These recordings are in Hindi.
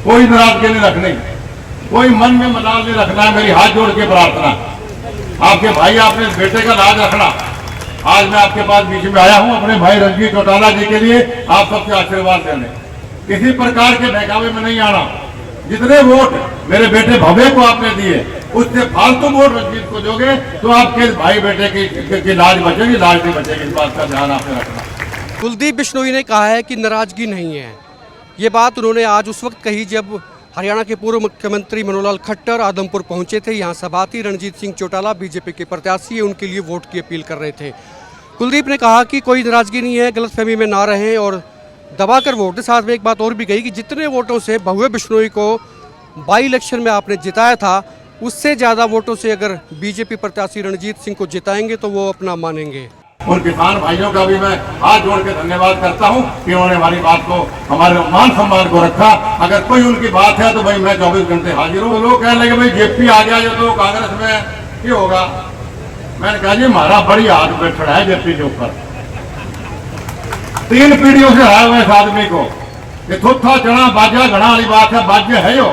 कोई नाराजगी नहीं रखनी, कोई मन में मलाल नहीं रखना है। मेरी हाथ जोड़ के प्रार्थना, आपके भाई आपने बेटे का लाज रखना। आज मैं आपके पास बीच में आया हूं अपने भाई रणजीत चौटाला जी के लिए आप सबसे आशीर्वाद देने। किसी प्रकार के बहकावे में नहीं आना। जितने वोट मेरे बेटे भव्य को आपने दिए, उससे फालतू वोट रणजीत को दोगे तो आपके भाई बेटे की लाज बचेगी, लाज नहीं बचेगी। इस बात का ध्यान आपने रखना। कुलदीप बिश्नोई ने कहा है कि नाराजगी नहीं है। ये बात उन्होंने आज उस वक्त कही जब हरियाणा के पूर्व मुख्यमंत्री मनोहर लाल खट्टर आदमपुर पहुंचे थे। यहाँ सभा थी, रणजीत सिंह चौटाला बीजेपी के प्रत्याशी है, उनके लिए वोट की अपील कर रहे थे। कुलदीप ने कहा कि कोई नाराजगी नहीं है, गलतफहमी में ना रहें और दबाकर वोट। साथ में एक बात और भी कही कि जितने वोटों से भव्य बिश्नोई को बाई इलेक्शन में आपने जिताया था, उससे ज़्यादा वोटों से अगर बीजेपी प्रत्याशी रणजीत सिंह को जिताएंगे तो वो अपना मानेंगे। उन किसान भाइयों का भी मैं हाथ जोड़ के धन्यवाद करता हूं कि उन्होंने हमारी बात को, हमारे मान सम्मान को रखा। अगर कोई उनकी बात है तो भाई मैं 24 घंटे हाजिर हूँ। लोग कहने लगे भाई जेपी आ गया जो तो कांग्रेस में क्या होगा। मैंने कहा जी हमारा बड़ी हाथ पे खड़ा है जेपी के ऊपर। 3 पीढ़ियों से हराया हुआ इस आदमी को। ये थोथा चढ़ा बाजा घड़ा वाली बात है। बाजे है यो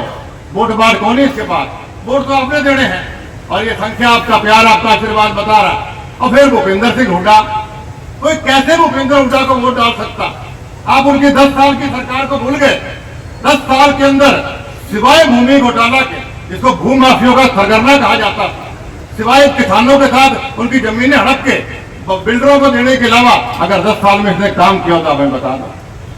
वोट बार कौन है इसके पास। वोट तो आपने देने हैं और ये संख्या आपका प्यार आपका आशीर्वाद बता रहा। और फिर भूपेंद्र सिंह हुड्डा, कोई कैसे भूपेंद्र हुड्डा को वोट डाल सकता। आप उनकी 10 साल की सरकार को भूल गए। 10 साल के अंदर सिवाय भूमि घोटाला के, जिसको भू माफियों का सरगना कहा जाता था, सिवाय किसानों के साथ उनकी जमीनें हड़प के बिल्डरों को देने के अलावा अगर 10 साल में इसने काम किया होता मैं बता दूं।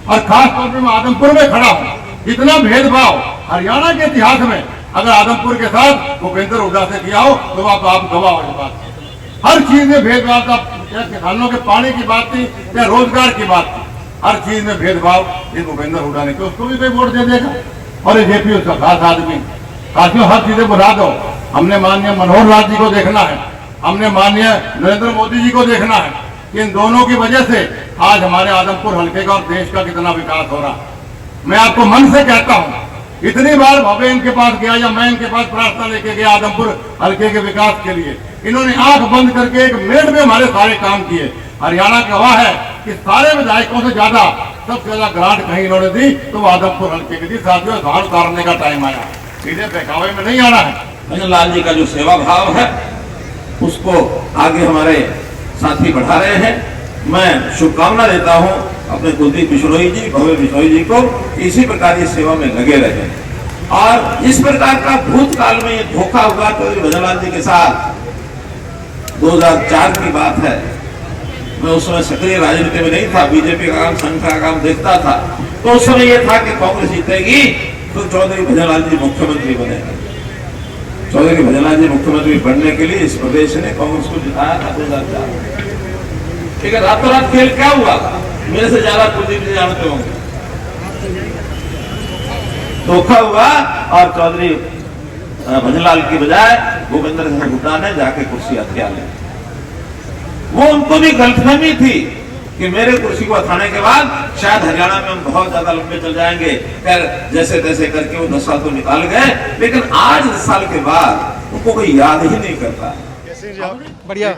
और खास तौर पर मैं आदमपुर में खड़ा हूं। इतना भेदभाव हरियाणा के इतिहास में अगर आदमपुर के साथ भूपेंद्र हुड्डा से किया हो तो आप गवाह हो इस बात। हर चीज में भेदभाव था। चाहे किसानों के पानी की बात थी, चाहे रोजगार की बात थी, हर चीज में भेदभाव ये भूपेंद्र हुड्डा ने किया। उसको भी कोई वोट दे देगा। और ये जेपी उसका खास आदमी। साथियों हर चीजें बुला दो। हमने माननीय मनोहर लाल जी को देखना है, हमने माननीय नरेंद्र मोदी जी को देखना है कि इन दोनों की वजह से आज हमारे आदमपुर हल्के का और देश का कितना विकास हो रहा। मैं आपको मन से कहता हूँ, इतनी बार भव्य इनके पास गया या मैं इनके पास प्रार्थना लेके गया आदमपुर हल्के के विकास के लिए, इन्होंने आंख बंद करके 1 मिनट में हमारे सारे काम किए। हरियाणा गवाह है कि सारे विधायकों से ज्यादा, सबसे ज्यादा ग्रांट कहीं इन्होंने दी तो वो आदमपुर हल्के की दी। साथियों धार उतारने का टाइम आया, सीधे बहकावे में नहीं आना है। मनोहर लाल जी का जो सेवा भाव है उसको आगे हमारे साथी बढ़ा रहे हैं। मैं शुभकामना देता हूं अपने कुलदीप बिश्नोई जी, भव्य बिश्नोई जी को इसी प्रकार की सेवा में लगे रहे। और इस प्रकार का भूतकाल में ये धोखा हुआ चौधरी भजनलाल जी के साथ 2004 की बात है। मैं उस समय सक्रिय राजनीति में नहीं था, बीजेपी का काम, संघ का काम देखता था। तो उस समय यह था कि कांग्रेस जीतेगी तो चौधरी भजनलाल जी मुख्यमंत्री बनेगा। चौधरी भजनलाल जी मुख्यमंत्री बनने के लिए इस प्रदेश ने कांग्रेस को जिताया था 2004। ठीक है, रातों रात खेल क्या हुआ मेरे से ज्यादा कुलदीप जी जानते होंगे। धोखा हुआ और चौधरी भजनलाल की बजाय भूपेंद्र सिंह हुड्डा ने जाके कुर्सी हथिया ली। वो उनको भी गलतफहमी थी कि मेरे कुर्सी को हटाने के बाद शायद हरियाणा में हम बहुत ज्यादा लंबे चल जाएंगे। खैर जैसे तैसे करके वो 10 साल तो निकाल गए, लेकिन आज 10 साल के बाद उनको कोई याद ही नहीं करता। बढ़िया।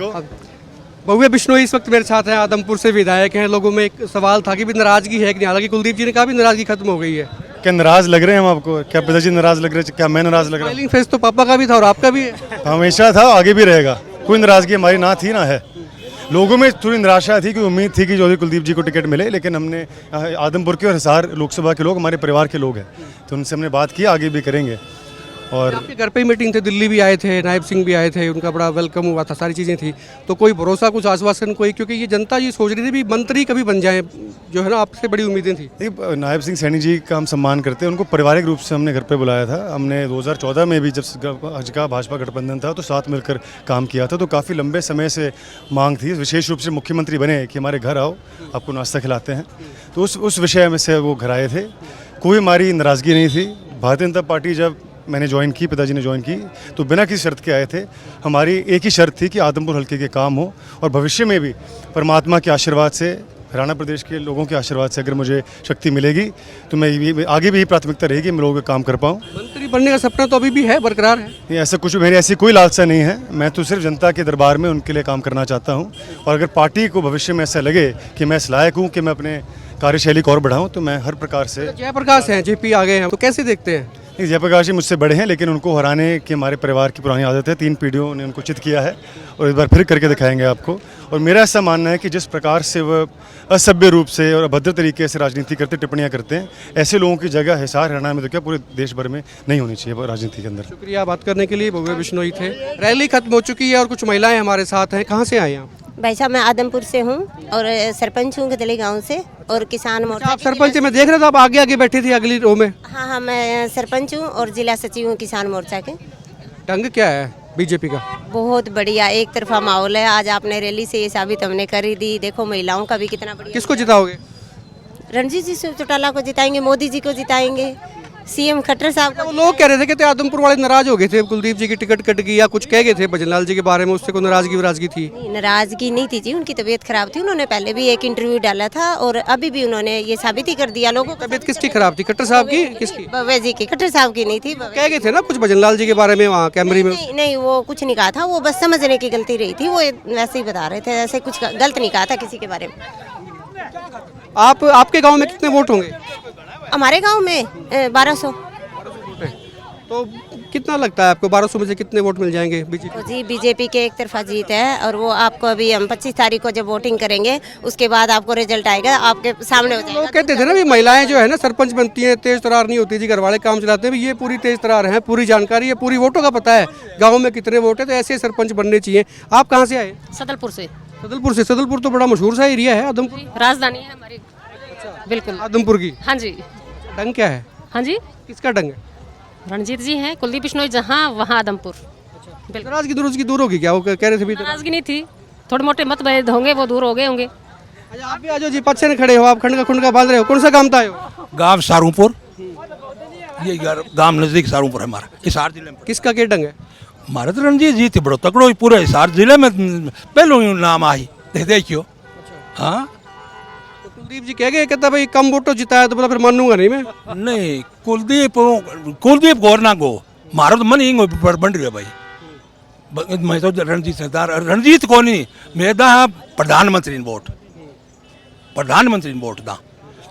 भव्य बिश्नोई इस वक्त मेरे साथ हैं, आदमपुर से विधायक हैं। लोगों में एक सवाल था कि भी नाराजगी है कि नहीं। हालांकि कुलदीप जी ने कहा भी नाराजगी खत्म हो गई है। क्या नाराज लग रहे हैं हम आपको? क्या पिताजी नाराज लग रहे हैं? क्या मैं नाराज लग रहा हूँ? फेस तो पापा का भी था और आपका भी है। हमेशा था, आगे भी रहेगा। कोई नाराजगी हमारी ना थी ना है। लोगों में थोड़ी निराशा थी कि उम्मीद थी कि चौधरी कुलदीप जी को टिकट मिले, लेकिन हमने आदमपुर के और हिसार लोकसभा के लोग हमारे परिवार के लोग हैं, तो उनसे हमने बात की, आगे भी करेंगे। और आपके घर पे ही मीटिंग थी, दिल्ली भी आए थे, नायब सिंह भी आए थे, उनका बड़ा वेलकम हुआ था, सारी चीज़ें थी। तो कोई भरोसा, कुछ आश्वासन कोई, क्योंकि ये जनता ये सोच रही थी भी मंत्री कभी बन जाए, जो है ना, आपसे बड़ी उम्मीदें थी। नायब सिंह सैनी जी का हम सम्मान करते हैं। उनको पारिवारिक रूप से हमने घर पे बुलाया था। हमने 2014 में भी जब आज का भाजपा गठबंधन था तो साथ मिलकर काम किया था। तो काफ़ी लंबे समय से मांग थी, विशेष रूप से मुख्यमंत्री बने कि हमारे घर आओ, आपको नाश्ता खिलाते हैं। तो उस विषय में से वो घर आए थे। कोई हमारी नाराज़गी नहीं थी। भारतीय जनता पार्टी जब मैंने ज्वाइन की, पिताजी ने ज्वाइन की, तो बिना किसी शर्त के आए थे। हमारी एक ही शर्त थी कि आदमपुर हल्के के काम हो और भविष्य में भी परमात्मा के आशीर्वाद से, हरियाणा प्रदेश के लोगों के आशीर्वाद से अगर मुझे शक्ति मिलेगी तो मैं आगे भी प्राथमिकता रहेगी मैं लोगों का काम कर पाऊँ। मंत्री बनने का सपना तो अभी भी है, बरकरार है। नहीं, ऐसा कुछ मेरी ऐसी कोई लालसा नहीं है। मैं तो सिर्फ जनता के दरबार में उनके लिए काम करना चाहता हूँ। और अगर पार्टी को भविष्य में ऐसा लगे कि मैं इस लायक हूँ कि मैं अपने कार्यशैली को और बढ़ाऊँ, तो मैं हर प्रकार से। जयप्रकाश हैं, जेपी आ गए हैं, तो कैसे देखते हैं? नहीं, जयप्रकाश जी मुझसे बड़े हैं, लेकिन उनको हराने की हमारे परिवार की पुरानी आदत है। 3 पीढ़ियों ने उनको चित किया है और इस बार फिर करके दिखाएंगे आपको। और मेरा ऐसा मानना है कि जिस प्रकार से वह असभ्य रूप से और अभद्र तरीके से राजनीति करते, टिप्पणियां करते हैं, ऐसे लोगों की जगह हिसार हरियाणा में तो क्या पूरे देश भर में नहीं होनी चाहिए राजनीति के अंदर। शुक्रिया बात करने के लिए। भव्य बिश्नोई थे। रैली खत्म हो चुकी है और कुछ महिलाएं हमारे साथ हैं। कहाँ से आए आप? भाई साहब मैं आदमपुर से हूँ और सरपंच हूँ गदली गांव से और किसान मोर्चा। आप सरपंच मैं देख रहा था, आप आगे आगे बैठे थे अगली रो में। हाँ, मैं सरपंच हूँ और जिला सचिव हूँ किसान मोर्चा के। ढंग क्या है बीजेपी का? बहुत बढ़िया, एक तरफा माहौल है। आज आपने रैली से ये साबित हमने कर ही दी। देखो महिलाओं का भी कितना बढ़िया। किसको जिताओगे? रणजीत जी चौटाला को जिताएंगे, मोदी जी को जिताएंगे, सीएम खट्टर साहब वो को। लोग कह रहे थे कि आदमपुर वाले नाराज हो गए थे, कुलदीप जी की टिकट कट गई या कुछ कह गए थे भजनलाल जी के बारे में, उससे कोई नाराजगी थी? नाराजगी नहीं थी जी, उनकी तबीयत खराब थी। उन्होंने पहले भी एक इंटरव्यू डाला था और अभी भी उन्होंने ये साबित ही कर दिया लोगों को। तबीयत किसकी खराब थी? खट्टर साहब की? किसकी? भव्य जी की, खट्टर साहब की नहीं थी। कह गए थे ना कुछ भजनलाल जी के बारे में वहाँ कैमरे में। नहीं, वो कुछ नहीं कहा था, वो बस समझने की गलती रही थी। वो वैसे ही बता रहे थे, ऐसे कुछ गलत नहीं कहा था किसी के बारे में। आपके गाँव में कितने वोट होंगे? हमारे गांव में 1200। तो कितना लगता है आपको 1200 में से कितने वोट मिल जाएंगे बीजेपी? तो जी बीजेपी के एक तरफा जीत है और वो आपको अभी हम 25 तारीख को जब वोटिंग करेंगे उसके बाद आपको रिजल्ट आएगा, आपके सामने हो जाएगा। लोग कहते थे ना भी महिलाएं जो है ना सरपंच बनती हैं, तेज तरार नहीं होती जी, घर वाले काम चलाते हैं। ये पूरी तेज तरार है, पूरी जानकारी है, पूरी वोटों का पता है, गाँव में कितने वोट है, तो ऐसे सरपंच बनने चाहिए। आप कहाँ से आए? सदलपुर से। सदलपुर से। सदलपुर तो बड़ा मशहूर सा एरिया है आदमपुर, राजधानी है हमारी। बिल्कुल आदमपुर की। हाँ जी। ढंग क्या है? हाँ जी, किसका ढंग है? रणजीत जी हैं, कुलदीप बिश्नोई जहाँ वहाँ आदमपुर। बिल्कुल। नाराजगी दूर होगी क्या? वो कह रहे थे भी। नाराजगी नहीं थी, थोड़े मोटे मतभेद होंगे, वो दूर हो गए होंगे। अच्छा, आप भी आ जाओ जी, पीछे न खड़े हो, आप खंड का बांध रहे हो। कौन सा काम था? गांव सारूपुर, ये गांव नजदीक सारूपुर है हमारा, हिसार जिले में। किसका क्या ढंग है? हमारे तो रणजीत जी थे, बड़ो तकड़ो पूरे हिसार जिले में पहले ही नाम आई। देखियो। हाँ, तो कुलदीप जी कह गए, कहता भाई कम वोटों जिताया तो बोला फिर मानूंगा नहीं मैं। नहीं, कुलदीप गौर ना गो, मारो तो मन ही बन रही है भाई। मैं तो रणजीत को नहीं, मैं दा प्रधानमंत्री वोट दा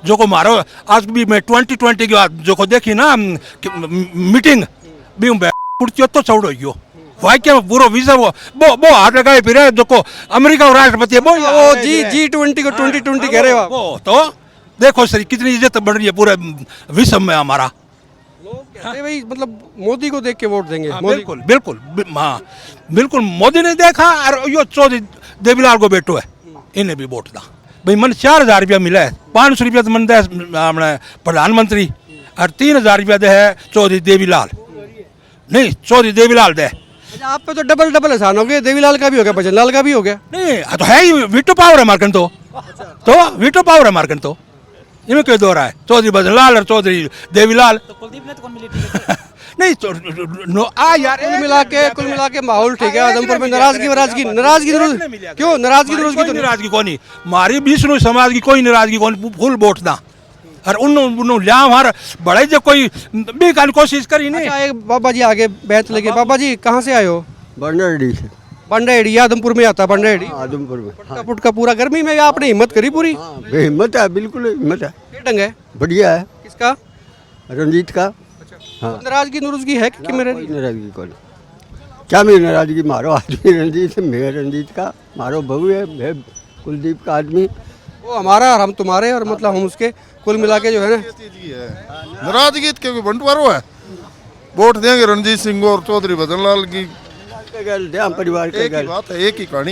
जो को मारो। आज भी मैं 2020 की बात जो को देखी ना मीटिंग भी कुर्सी तो चौड़ो गयो भाई, क्या पूरा वीजा वो हाथ लगाए फिर जो को अमेरिका राष्ट्रपति है वो G20 को 2020 कह रहे हो आप? वो तो देखो सर कितनी इज्जत बढ़ रही है पूरे विश्व में हमारा। अरे भाई मतलब मोदी को देख के वोट देंगे। हाँ, मोदी बिल्कुल बिल्कुल हाँ बिल्कुल। मोदी ने देखा और यो चौधरी देवीलाल को बेटो है, इन्हें भी वोट दा भाई। मन 4000 रुपया मिला है, 500 रुपया तो मन दे प्रधानमंत्री और 3000 रुपया दे है चौधरी देवीलाल। नहीं, चौधरी देवीलाल दे। आप पे तो डबल एहसान हो गया, देवीलाल का भी हो गया, भजनलाल का भी हो गया। नहीं तो है ही वीटो पावर है मार्कन तो वीटो पावर है मार्कन तो इनमें क्यों दो रहा है चौधरी भजनलाल और चौधरी देवीलाल। तो कुलदीप ने तो कौन मिली नहीं तो यार कुल मिला के माहौल ठीक है आदमपुर में। नाराजगी क्यों? नाराजगी कौन नहीं, हमारी विष्णु समाज की कोई नाराजगी कौन, फुल वोट दा और उन लिया हमारा बड़े जो कोई भी कोशिश करी नहीं। अच्छा, एक बाबा जी आगे बैठ लगे। बाबा जी कहाँ से आए हो? बंडारेडी से। बंडारेडी आदमपुर में आता है। बंडारेडी आदमपुर में। हाँ। पुटका पूरा गर्मी में आपने हिम्मत करी पूरी? हाँ, हिम्मत है, बिल्कुल हिम्मत है। क्या ढंग है? बढ़िया है। किसका? रंजीत का। हाँ, नाराजगी है कि मेरे? कोई नाराजगी कौन? क्या मेरी नाराजगी? मारो आदमी रंजीत, मैं रंजीत का, मारो बहू है, मैं कुलदीप का आदमी। वो हमारा और हम तुम्हारे और मतलब हम उसके, कुल मिला के जो है ना। नाराजगी के बंटवारो है, वोट देंगे रणजीत सिंह और चौधरी भजनलाल की। परिवार एक ही बात है, एक ही कहानी।